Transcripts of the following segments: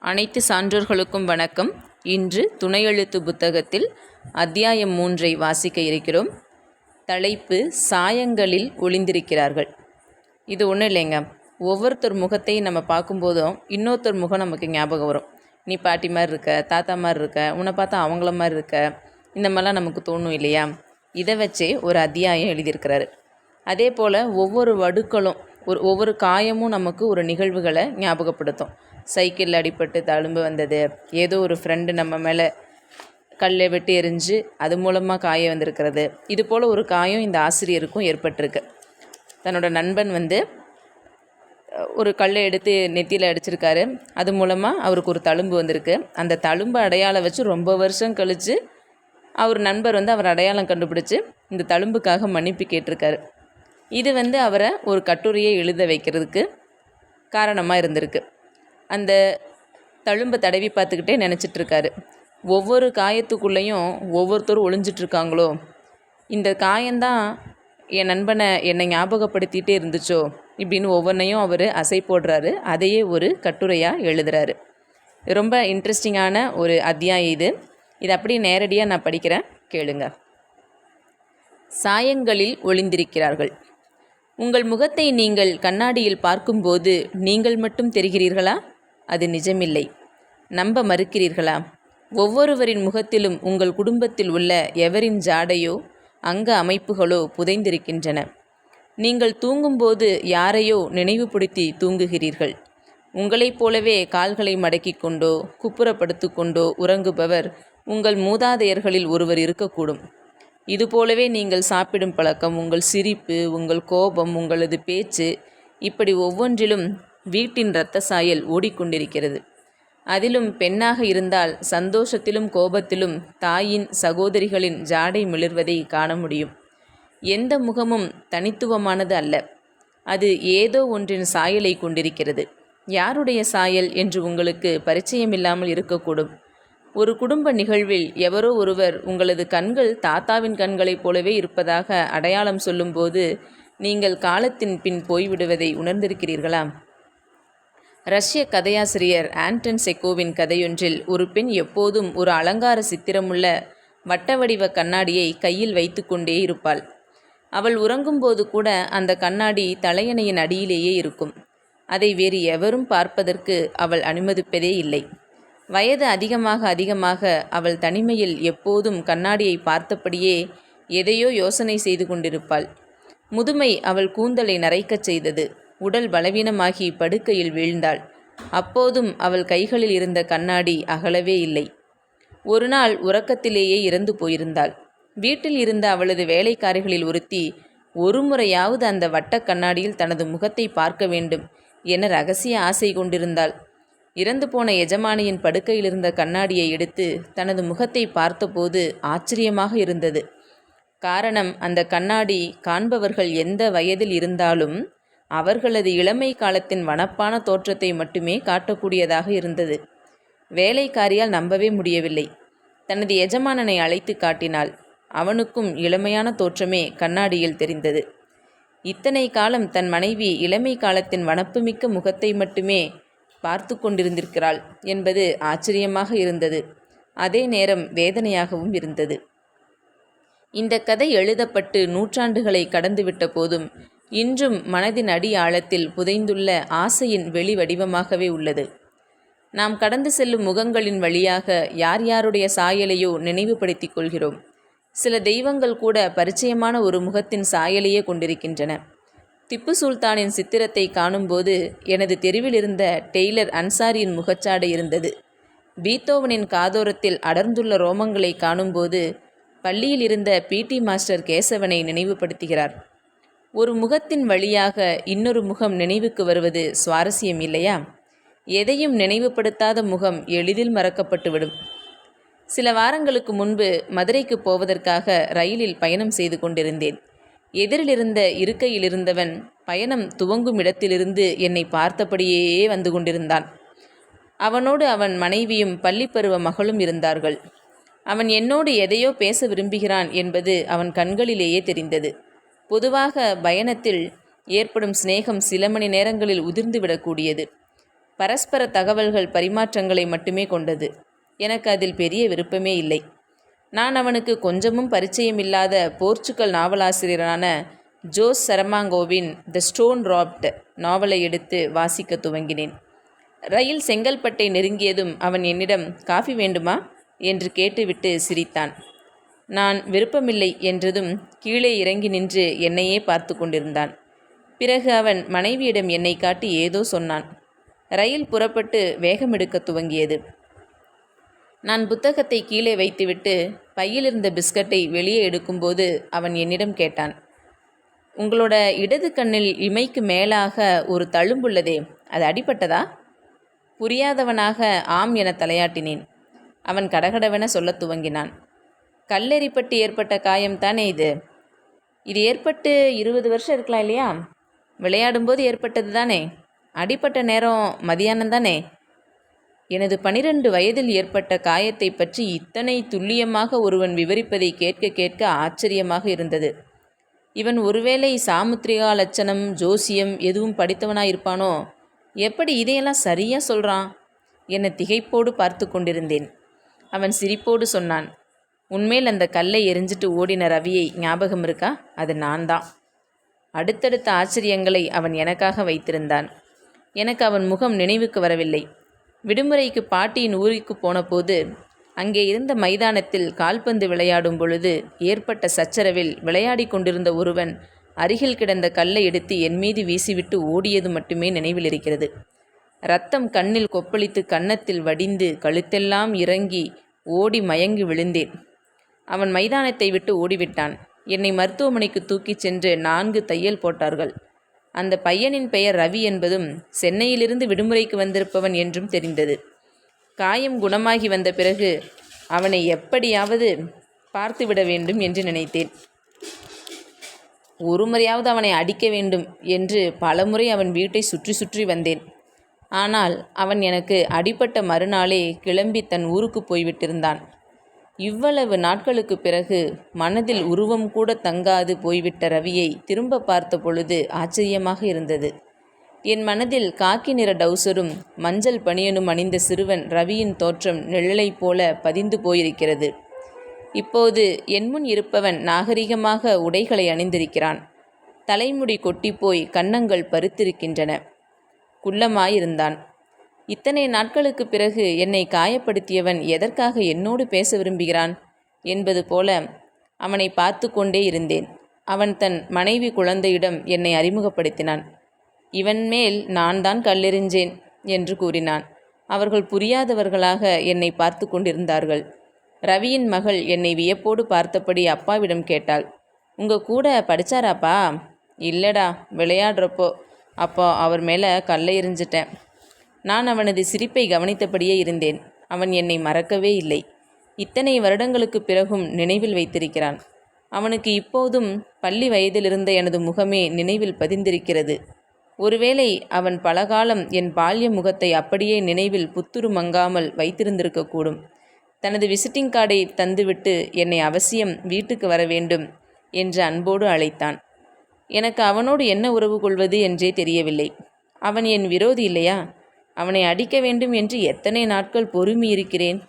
அனைத்து சான்றோர்களுக்கும் வணக்கம். இன்று துணையெழுத்து புத்தகத்தில் அத்தியாயம் 3 வாசிக்க இருக்கிறோம். தலைப்பு சாயங்களில் ஒளிந்திருக்கிறார்கள். இது ஒன்றும் இல்லைங்க, ஒவ்வொருத்தர் முகத்தையும் நம்ம பார்க்கும்போதும் இன்னொருத்தர் முகம் நமக்கு ஞாபகம் வரும். நீ பாட்டி மாதிரி இருக்க, தாத்தா மாதிரி இருக்க, உன்னை பார்த்தா அவங்கள மாதிரி இருக்க, இந்த மாதிரிலாம் நமக்கு தோணும் இல்லையா? இதை வச்சே ஒரு அத்தியாயம் எழுதியிருக்கிறாரு. அதே போல் ஒவ்வொரு வடுக்களும் ஒவ்வொரு காயமும் நமக்கு ஒரு நிகழ்வுகளை ஞாபகப்படுத்தும். சைக்கிளில் அடிபட்டு தழும்பு வந்தது, ஏதோ ஒரு ஃப்ரெண்டு நம்ம மேலே கல்லை வெட்டி எரிஞ்சு அது மூலமாக காயம் வந்திருக்கிறது. இது போல் ஒரு காயம் இந்த ஆசிரியருக்கும் ஏற்பட்டிருக்கு. தன்னோட நண்பன் ஒரு கல்லை எடுத்து நெத்தியில் அடிச்சிருக்காரு, அது மூலமாக அவருக்கு ஒரு தழும்பு வந்திருக்கு. அந்த தழும்பு அடையாளம் வச்சு ரொம்ப வருஷம் கழித்து அவர் நண்பர் அவர் அடையாளம் கண்டுபிடிச்சி இந்த தழும்புக்காக மன்னிப்பு கேட்டிருக்காரு. இது அவரை ஒரு கட்டுரையை எழுத வைக்கிறதுக்கு காரணமாக இருந்திருக்கு. அந்த தழும்பை தடவி பார்த்துக்கிட்டே நினச்சிட்ருக்காரு, ஒவ்வொரு காயத்துக்குள்ளேயும் ஒவ்வொருத்தரும் ஒளிஞ்சிட்ருக்காங்களோ, இந்த காயந்தான் என் நண்பனை என்னை ஞாபகப்படுத்திகிட்டே இருந்துச்சோ இப்படின்னு ஒவ்வொன்றையும் அவர் அசை போடுறாரு. அதையே ஒரு கட்டுரையாக எழுதுகிறாரு. ரொம்ப இன்ட்ரெஸ்டிங்கான ஒரு அத்தியாயம் இது. இது அப்படியே நேரடியாக நான் படிக்கிறேன், கேளுங்க. சாயங்களில் ஒளிந்திருக்கிறார்கள். உங்கள் முகத்தை நீங்கள் கண்ணாடியில் பார்க்கும்போது நீங்கள் மட்டும் தெரிகிறீர்களா? அது நிஜமில்லை. நம்ப மறுக்கிறீர்களா? ஒவ்வொருவரின் முகத்திலும் உங்கள் குடும்பத்தில் உள்ள எவரின் ஜாடையோ அங்க அமைப்புகளோ புதைந்திருக்கின்றன. நீங்கள் தூங்கும்போது யாரையோ நினைவுபடுத்தி தூங்குகிறீர்கள். உங்களைப் போலவே கால்களை மடக்கிக் கொண்டோ குப்புறப்படுத்து கொண்டோ உறங்குபவர் உங்கள் மூதாதையர்களில் ஒருவர் இருக்கக்கூடும். இதுபோலவே நீங்கள் சாப்பிடும் பழக்கம், உங்கள் சிரிப்பு, உங்கள் கோபம், உங்களது பேச்சு, இப்படி ஒவ்வொன்றிலும் வீட்டின் இரத்த சாயல் ஓடிக்கொண்டிருக்கிறது. அதிலும் பெண்ணாக இருந்தால் சந்தோஷத்திலும் கோபத்திலும் தாயின் சகோதரிகளின் ஜாடை மிளர்வதை காண முடியும். எந்த முகமும் தனித்துவமானது அல்ல, அது ஏதோ ஒன்றின் சாயலை கொண்டிருக்கிறது. யாருடைய சாயல் என்று உங்களுக்கு பரிச்சயமில்லாமல் இருக்கக்கூடும். ஒரு குடும்ப நிகழ்வில் எவரோ ஒருவர் உங்களது கண்கள் தாத்தாவின் கண்களைப் போலவே இருப்பதாக அடையாளம் சொல்லும்போது நீங்கள் காலத்தின் பின் போய்விடுவதை உணர்ந்திருக்கிறீர்களா? ரஷ்ய கதையாசிரியர் ஆண்டன் செக்கோவின் கதையொன்றில் ஒரு பெண் எப்போதும் ஒரு அலங்கார சித்திரமுள்ள வட்ட வடிவ கண்ணாடியை கையில் வைத்து கொண்டே இருப்பாள். அவள் உறங்கும்போது கூட அந்த கண்ணாடி தலையணையின் அடியிலேயே இருக்கும். அதை வேறு எவரும் பார்ப்பதற்கு அவள் அனுமதிப்பதே இல்லை. வயது அதிகமாக அதிகமாக அவள் தனிமையில் எப்போதும் கண்ணாடியை பார்த்தபடியே எதையோ யோசனை செய்து கொண்டிருப்பாள். முதுமை அவள் கூந்தலை நரைக்கச் செய்தது. உடல் பலவீனமாகி படுக்கையில் வீழ்ந்தாள். அப்போதும் அவள் கைகளில் இருந்த கண்ணாடி அகலவே இல்லை. ஒரு நாள் உறக்கத்திலேயே இறந்து போயிருந்தாள். வீட்டில் இருந்த அவளது வேலைக்காரிகளில் ஒருத்தி ஒரு முறையாவது அந்த வட்ட கண்ணாடியில் தனது முகத்தை பார்க்க வேண்டும் என இரகசிய ஆசை கொண்டிருந்தாள். இறந்து போன எஜமானியின் படுக்கையில் இருந்த கண்ணாடியை எடுத்து தனது முகத்தை பார்த்தபோது ஆச்சரியமாக இருந்தது. காரணம், அந்த கண்ணாடி காண்பவர்கள் எந்த வயதில் இருந்தாலும் அவர்களது இளமை காலத்தின் வனப்பான தோற்றத்தை மட்டுமே காட்டக்கூடியதாக இருந்தது. வேலைக்காரியால் நம்பவே முடியவில்லை. தனது எஜமானனை அழைத்து காட்டினாள். அவனுக்கும் இளமையான தோற்றமே கண்ணாடியில் தெரிந்தது. இத்தனை காலம் தன் மனைவி இளமை காலத்தின் வனப்புமிக்க முகத்தை மட்டுமே பார்த்து கொண்டிருந்திருக்கிறாள் என்பது ஆச்சரியமாக இருந்தது. அதே நேரம் வேதனையாகவும் இருந்தது. இந்த கதை எழுதப்பட்டு நூற்றாண்டுகளை கடந்துவிட்ட போதும் இன்றும் மனதின் அடி ஆழத்தில் புதைந்துள்ள ஆசையின் வெளி வடிவமாகவே உள்ளது. நாம் கடந்து செல்லும் முகங்களின் வழியாக யார் யாருடைய சாயலையோ நினைவுபடுத்திக் கொள்கிறோம். சில தெய்வங்கள் கூட பரிச்சயமான ஒரு முகத்தின் சாயலையே கொண்டிருக்கின்றன. திப்பு சுல்தானின் சித்திரத்தை காணும்போது எனது தெருவில் இருந்த டெய்லர் அன்சாரியின் முகச்சாடை இருந்தது. பீத்தோவனின் காதோரத்தில் அடர்ந்துள்ள ரோமங்களை காணும்போது பள்ளியில் இருந்த பிடி மாஸ்டர் கேசவனை நினைவுபடுத்துகிறார். ஒரு முகத்தின் வழியாக இன்னொரு முகம் நினைவுக்கு வருவது சுவாரஸ்யம் இல்லையா? எதையும் நினைவுபடுத்தாத முகம் எளிதில் மறக்கப்பட்டுவிடும். சில வாரங்களுக்கு முன்பு மதுரைக்கு போவதற்காக ரயிலில் பயணம் செய்து கொண்டிருந்தேன். எதிரில் இருந்த இருக்கையில் இருந்தவன் பயணம் துவங்கும் இடத்திலிருந்து என்னை பார்த்தபடியே வந்து கொண்டிருந்தான். அவனோடு அவன் மனைவியும் பள்ளிப்பருவ மகளும் இருந்தார்கள். அவன் என்னோடு எதையோ பேச விரும்புகிறான் என்பது அவன் கண்களிலேயே தெரிந்தது. பொதுவாக பயணத்தில் ஏற்படும் சிநேகம் சில மணி நேரங்களில் உதிர்ந்துவிடக்கூடியது. பரஸ்பர தகவல்கள் பரிமாற்றங்களை மட்டுமே கொண்டது. எனக்கு அதில் பெரிய விருப்பமே இல்லை. நான் அவனுக்கு கொஞ்சமும் பரிச்சயமில்லாத போர்ச்சுகல் நாவலாசிரியரான ஜோஸ் சரமாங்கோவின் த ஸ்டோன் ராப்ட் நாவலை எடுத்து வாசிக்க துவங்கினேன். ரயில் செங்கல்பட்டை நெருங்கியதும் அவன் என்னிடம் காஃபி வேண்டுமா என்று கேட்டுவிட்டு சிரித்தான். நான் விருப்பமில்லை என்றதும் கீழே இறங்கி நின்று என்னையே பார்த்து கொண்டிருந்தான். பிறகு அவன் மனைவியிடம் என்னை காட்டி ஏதோ சொன்னான். ரயில் புறப்பட்டு வேகமெடுக்க துவங்கியது. நான் புத்தகத்தை கீழே வைத்துவிட்டு பையிலிருந்த பிஸ்கட்டை வெளியே எடுக்கும்போது அவன் என்னிடம் கேட்டான், உங்களோட இடது கண்ணில் இமைக்கு மேலாக ஒரு தழும்புள்ளதே, அது அடிபட்டதா? புரியாதவனாக ஆம் என தலையாட்டினேன். அவன் கடகடவென சொல்லத் துவங்கினான். கல்லெறிப்பட்டு ஏற்பட்ட காயம்தானே இது? இது ஏற்பட்டு 20 வருஷம் இருக்கலாம் இல்லையா? விளையாடும்போது ஏற்பட்டது தானே? அடிப்பட்ட நேரம் மதியானம் தானே? எனது 12 வயதில் ஏற்பட்ட காயத்தை பற்றி இத்தனை துல்லியமாக ஒருவன் விவரிப்பதை கேட்க கேட்க ஆச்சரியமாக இருந்தது. இவன் ஒருவேளை சாமுத்திரிகா லட்சணம், ஜோசியம் எதுவும் படித்தவனாயிருப்பானோ? எப்படி இதையெல்லாம் சரியாக சொல்கிறான் என திகைப்போடு பார்த்து கொண்டிருந்தேன். அவன் சிரிப்போடு சொன்னான், உன்மேல் அந்த கல்லை எரிஞ்சிட்டு ஓடின ரவியை ஞாபகம் இருக்கா? அது நான் தான். அடுத்தடுத்த ஆச்சரியங்களை அவன் எனக்காக வைத்திருந்தான். எனக்கு அவன் முகம் நினைவுக்கு வரவில்லை. விடுமுறைக்கு பாட்டியின் ஊருக்கு போன போது அங்கே இருந்த மைதானத்தில் கால்பந்து விளையாடும் பொழுது ஏற்பட்ட சச்சரவில் விளையாடி கொண்டிருந்த ஒருவன் அருகில் கிடந்த கல்லை எடுத்து என் மீது வீசிவிட்டு ஓடியது மட்டுமே நினைவில் இருக்கிறது. இரத்தம் கண்ணில் கொப்பளித்து கன்னத்தில் வடிந்து கழுத்தெல்லாம் இறங்கி ஓடி மயங்கி விழுந்தேன். அவன் மைதானத்தை விட்டு ஓடிவிட்டான். என்னை மருத்துவமனைக்கு தூக்கிச் சென்று 4 தையல் போட்டார்கள். அந்த பையனின் பெயர் ரவி என்பதும் சென்னையிலிருந்து விடுமுறைக்கு வந்திருப்பவன் என்றும் தெரிந்தது. காயம் குணமாகி வந்த பிறகு அவனை எப்படியாவது பார்த்துவிட வேண்டும் என்று நினைத்தேன். ஒரு முறையாவது அவனை அடிக்க வேண்டும் என்று பலமுறை அவன் வீட்டை சுற்றி சுற்றி வந்தேன். ஆனால் அவன் எனக்கு அடிபட்ட மறுநாளே கிளம்பி தன் ஊருக்கு போய்விட்டிருந்தான். இவ்வளவு நாட்களுக்கு பிறகு மனதில் உருவம் கூட தங்காது போய்விட்ட ரவியை திரும்ப பார்த்த பொழுது ஆச்சரியமாக இருந்தது. என் மனதில் காக்கி நிற டவுசரும் மஞ்சள் பனியனும் அணிந்த சிறுவன் ரவியின் தோற்றம் நிழலைப் போல பதிந்து போயிருக்கிறது. இப்போது என் முன் இருப்பவன் நாகரிகமாக உடைகளை அணிந்திருக்கிறான். தலைமுடி கொட்டிப்போய் கன்னங்கள் பருத்திருக்கின்றன. குள்ளமாயிருந்தான். இத்தனை நாட்களுக்கு பிறகு என்னை காயப்படுத்தியவன் எதற்காக என்னோடு பேச விரும்புகிறான் என்பது போல அவனை பார்த்து கொண்டே இருந்தேன். அவன் தன் மனைவி குழந்தையிடம் என்னை அறிமுகப்படுத்தினான். இவன் மேல் நான் தான் கல்லெறிஞ்சேன் என்று கூறினான். அவர்கள் புரியாதவர்களாக என்னை பார்த்து கொண்டிருந்தார்கள். ரவியின் மகள் என்னை வியப்போடு பார்த்தபடி அப்பாவிடம் கேட்டாள், உங்கள் கூட படித்தாராப்பா? இல்லைடா, விளையாடுறப்போ அப்போ அவர் மேலே கல்லை எறிஞ்சிட்டேன். நான் அவனது சிரிப்பை கவனித்தபடியே இருந்தேன். அவன் என்னை மறக்கவே இல்லை. இத்தனை வருடங்களுக்கு பிறகும் நினைவில் வைத்திருக்கிறான். அவனுக்கு இப்போதும் பள்ளி வயதிலிருந்த எனது முகமே நினைவில் பதிந்திருக்கிறது. ஒருவேளை அவன் பலகாலம் என் பால்ய முகத்தை அப்படியே நினைவில் புத்துரு மங்காமல் வைத்திருந்திருக்கக்கூடும். தனது விசிட்டிங் கார்டை தந்துவிட்டு என்னை அவசியம் வீட்டுக்கு வர வேண்டும் என்று அன்போடு அழைத்தான். எனக்கு அவனோடு என்ன உறவு கொள்வது என்றே தெரியவில்லை. அவன் என் விரோதி இல்லையா? அவனை அடிக்க வேண்டும் என்று எத்தனை நாட்கள் பொறுமியிருக்கிறேன்.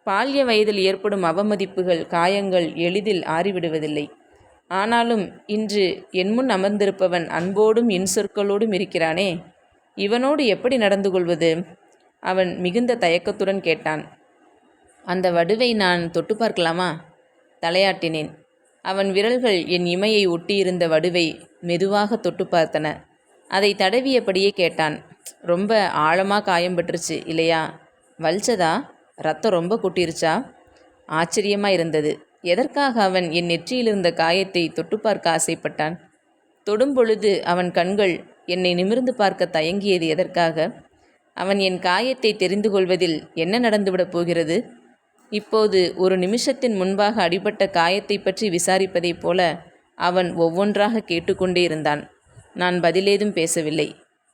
பால்ய வயதில் ஏற்படும் அவமதிப்புகள், காயங்கள் எளிதில் ஆறிவிடுவதில்லை. ஆனாலும் இன்று என் முன் அமர்ந்திருப்பவன் அன்போடும் இன்சொற்களோடும் இருக்கிறானே, இவனோடு எப்படி நடந்து கொள்வது? அவன் மிகுந்த தயக்கத்துடன் கேட்டான். அந்த வடுவை நான் தொட்டு பார்க்கலாமா? தலையாட்டினேன். அவன் விரல்கள் என் இமையை ஒட்டியிருந்த வடுவை மெதுவாக தொட்டு பார்த்தன. அதை தடவியபடியே கேட்டான், ரொம்ப ஆழமாக காயம் பட்டுருச்சு இல்லையா? வலிச்சதா? ரத்தம் ரொம்ப கொட்டிருச்சா? ஆச்சரியமாக இருந்தது. எதற்காக அவன் என் நெற்றியிலிருந்த காயத்தை தொட்டு பார்க்க ஆசைப்பட்டான்? தொடும் பொழுது அவன் கண்கள் என்னை நிமிர்ந்து பார்க்க தயங்கியது எதற்காக? அவன் என் காயத்தை தெரிந்து கொள்வதில் என்ன நடந்துவிடப் போகிறது? இப்போது ஒரு நிமிஷத்தின் முன்பாக அடிபட்ட காயத்தை பற்றி விசாரிப்பதைப் போல அவன் ஒவ்வொன்றாக கேட்டுக்கொண்டே இருந்தான். நான் பதிலேதும் பேசவில்லை.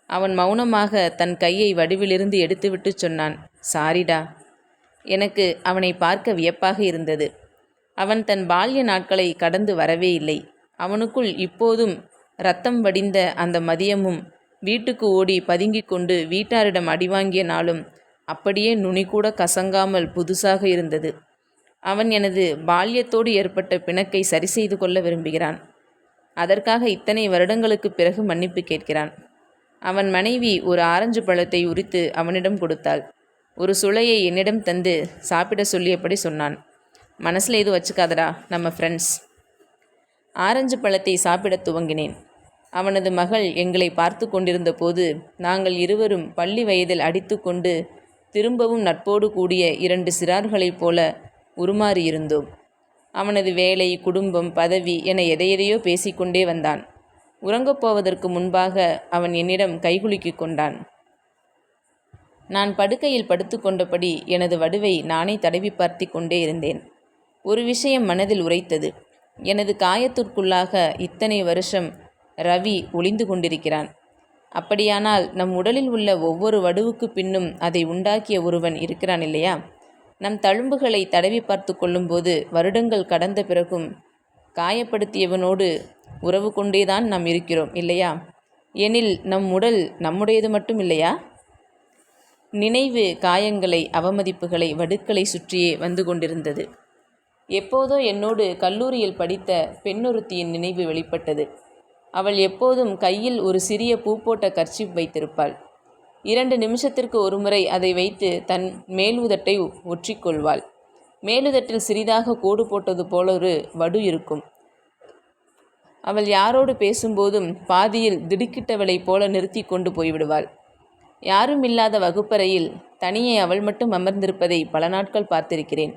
அவன் மௌனமாக தன் கையை வடிவிலிருந்து எடுத்துவிட்டு சொன்னான், சாரிடா. எனக்கு அவனை பார்க்க வியப்பாக இருந்தது. அவன் தன் பால்ய நாட்களை கடந்து வரவே இல்லை. அவனுக்குள் இப்போதும் இரத்தம் வடிந்த அந்த மதியமும் வீட்டுக்கு ஓடி பதுங்கிக் கொண்டு வீட்டாரிடம் அடிவாங்கிய நாளும் அப்படியே நுனிகூட கசங்காமல் புதுசாக இருந்தது. அவன் எனது பால்யத்தோடு ஏற்பட்ட பிணக்கை சரி செய்து கொள்ள விரும்புகிறான். அதற்காக இத்தனை வருடங்களுக்கு பிறகு மன்னிப்பு கேட்கிறான். அவன் மனைவி ஒரு ஆரஞ்சு பழத்தை உரித்து அவனிடம் கொடுத்தாள். ஒரு சுளையை என்னிடம் தந்து சாப்பிட சொல்லியபடி சொன்னான். மனசில் எதுவும் வச்சுக்காதடா, நம்ம ஃப்ரெண்ட்ஸ். ஆரஞ்சு பழத்தை சாப்பிடத் துவங்கினேன். அவனது மகள் எங்களை பார்த்து கொண்டிருந்த போது நாங்கள் இருவரும் பள்ளி வயதில் அடித்து கொண்டு திரும்பவும் நட்போடு கூடிய 2 சிறார்களைப் போல உருமாறியிருந்தோம். அவனது வேலை, குடும்பம், பதவி என எதையெதையோ பேசிக்கொண்டே வந்தான். உறங்கப் போவதற்கு முன்பாக அவன் என்னிடம் கைகுலுக்கிக் கொண்டான். நான் படுக்கையில் படுத்து கொண்டபடி எனது வடுவை நானே தடவி பார்த்து கொண்டே இருந்தேன். ஒரு விஷயம் மனதில் உரைத்தது. எனது காயத்திற்குள்ளாக இத்தனை வருஷம் ரவி ஒளிந்து கொண்டிருக்கிறான். அப்படியானால் நம் உடலில் உள்ள ஒவ்வொரு வடுவுக்கு பின்னும் அதை உண்டாக்கிய ஒருவன் இருக்கிறான் இல்லையா? நம் தழும்புகளை தடவி பார்த்து கொள்ளும்போது வருடங்கள் கடந்த பிறகும் காயப்படுத்தியவனோடு உறவு கொண்டேதான் நாம் இருக்கிறோம் இல்லையா? எனில் நம் உடல் நம்முடையது மட்டும் இல்லையா? நினைவு காயங்களை, அவமதிப்புகளை, வடுக்களை சுற்றியே வந்து கொண்டிருந்தது. எப்போதோ என்னோடு கல்லூரியில் படித்த பெண்ணொருத்தியின் நினைவு வெளிப்பட்டது. அவள் எப்போதும் கையில் ஒரு சிறிய பூ போட்ட கர்ச்சீப் வைத்திருப்பாள். 2 நிமிஷத்திற்கு ஒருமுறை அதை வைத்து தன் மேலுதட்டை ஒற்றிக்கொள்வாள். மேலுதட்டில் சிறிதாக கோடு போட்டது போல ஒரு வடு இருக்கும். அவள் யாரோடு பேசும்போதும் பாதியில் திடுக்கிட்டவளைப் போல நிறுத்தி கொண்டு போய்விடுவாள். யாரும் இல்லாத வகுப்பறையில் தனியே அவள் மட்டும் அமர்ந்திருப்பதை பல நாட்கள் பார்த்திருக்கிறேன்.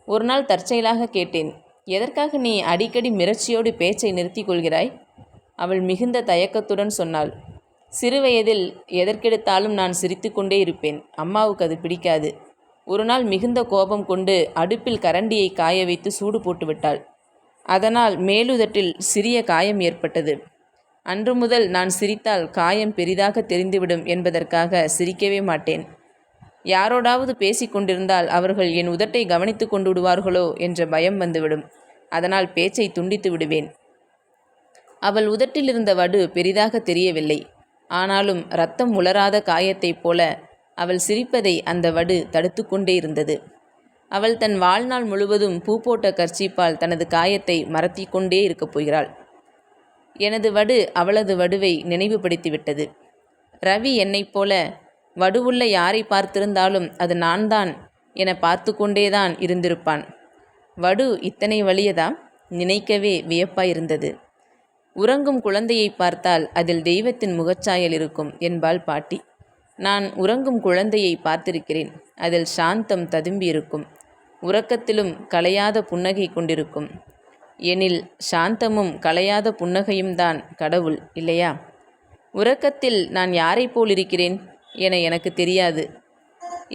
ஒரு நாள் தற்செயலாக கேட்டேன், எதற்காக நீ அடிக்கடி மிரட்சியோடு பேச்சை நிறுத்தி கொள்கிறாய்? அவள் மிகுந்த தயக்கத்துடன் சொன்னாள், சிறுவயதில் எதற்கெடுத்தாலும் நான் சிரித்து கொண்டே இருப்பேன். அம்மாவுக்கு அது பிடிக்காது. ஒரு நாள் மிகுந்த கோபம் கொண்டு அடுப்பில் கரண்டியை காய வைத்து சூடு போட்டுவிட்டாள். அதனால் மேலுதட்டில் சிறிய காயம் ஏற்பட்டது. அன்று முதல் நான் சிரித்தால் காயம் பெரிதாக தெரிந்துவிடும் என்பதற்காக சிரிக்கவே மாட்டேன். யாரோடாவது பேசி கொண்டிருந்தால் அவர்கள் என் உதட்டை கவனித்து கொண்டு விடுவார்களோ என்ற பயம் வந்துவிடும். அதனால் பேச்சை துண்டித்து விடுவேன். அவள் உதட்டில் இருந்த வடு பெரிதாக தெரியவில்லை. ஆனாலும் இரத்தம் உலராத காயத்தைப் போல அவள் சிரிப்பதை அந்த வடு தடுத்து கொண்டே இருந்தது. அவள் தன் வாழ்நாள் முழுவதும் பூ போட்ட கர்ச்சீப்பால் தனது காயத்தை மறைத்தி கொண்டே இருக்கப் போகிறாள். எனது வடு அவளது வடுவை நினைவுபடுத்திவிட்டது. ரவி என்னைப் போல வடுவுள்ள யாரை பார்த்திருந்தாலும் அது நான் தான் என பார்த்து கொண்டேதான் இருந்திருப்பான். வடு இத்தனை வலியதா? நினைக்கவே வியப்பாயிருந்தது. உறங்கும் குழந்தையை பார்த்தால் அதில் தெய்வத்தின் முகச்சாயல் இருக்கும் என்பாள் பாட்டி. நான் உறங்கும் குழந்தையை பார்த்திருக்கிறேன். அதில் சாந்தம் ததும்பியிருக்கும். உறக்கத்திலும் கலையாத புன்னகை கொண்டிருக்கும். எனில் சாந்தமும் கலையாத புன்னகையும் தான் கடவுள் இல்லையா? உறக்கத்தில் நான் யாரை போல் இருக்கிறேன் என எனக்கு தெரியாது.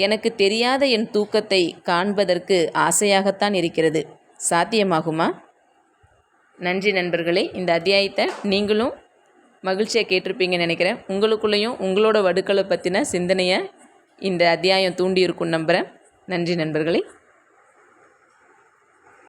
எனக்கு தெரியாத என் தூக்கத்தை காண்பதற்கு ஆசையாகத்தான் இருக்கிறது. சாத்தியமாகுமா? நன்றி நண்பர்களே. இந்த அத்தியாயத்தை நீங்களும் மகிழ்ச்சியாக கேட்டிருப்பீங்கன்னு நினைக்கிறேன். உங்களுக்குள்ளேயும் உங்களோட வடுக்களை பற்றின சிந்தனையை இந்த அத்தியாயம் தூண்டியிருக்கும் நம்புகிறேன். நன்றி நண்பர்களே.